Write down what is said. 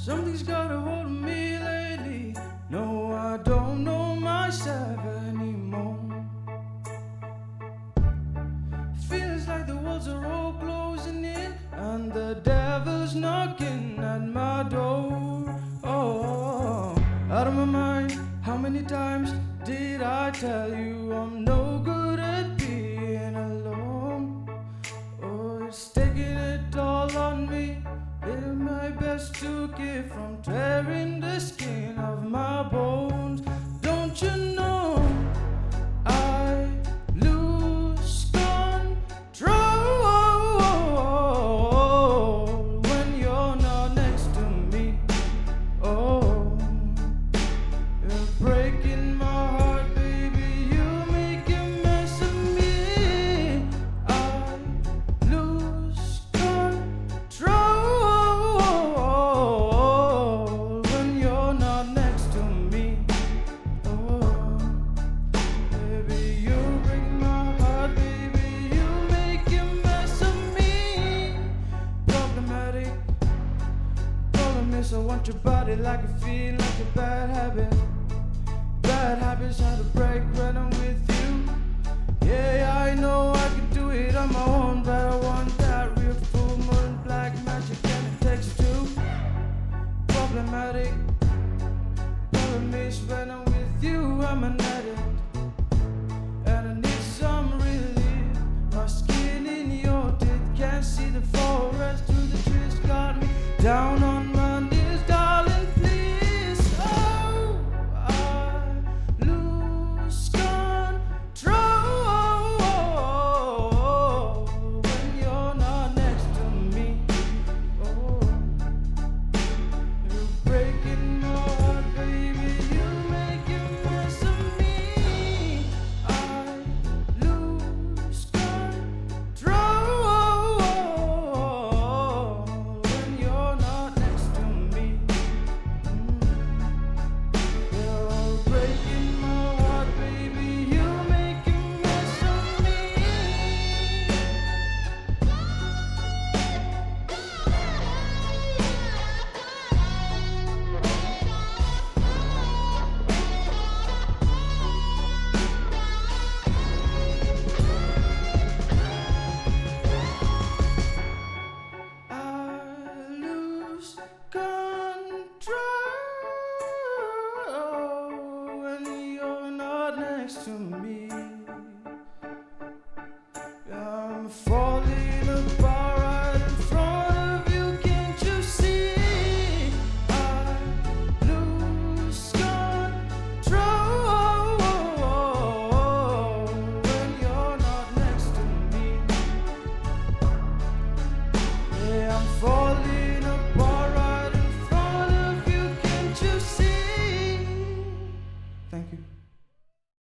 Something's got a hold of me lately. No, I don't know myself anymore. Feels like the walls are all closing in and the devil's knocking at my door. Oh, out of my mind. How many times did I tell you I'm no good at being alone? Oh, it's taking it all on me. Did my best to keep from tearing the skin of my bones. Don't you know I lose control when you're not next to me? Oh, you're breaking my heart, baby. You make a mess of me. I lose control when you're not next to me. Oh, baby, you break my heart, baby. You make a mess of me. Problematic. Problem is I want your body like a feeling, like a bad habit. Bad habits hard to break when I'm with you. Yeah, I know I can do it on my own, but I want that real full moon, black magic, and it takes two. Problematic. Problem is when I'm with you, I'm an addict, and I need some relief. My skin in your teeth, can't see the forest through the trees, got me down on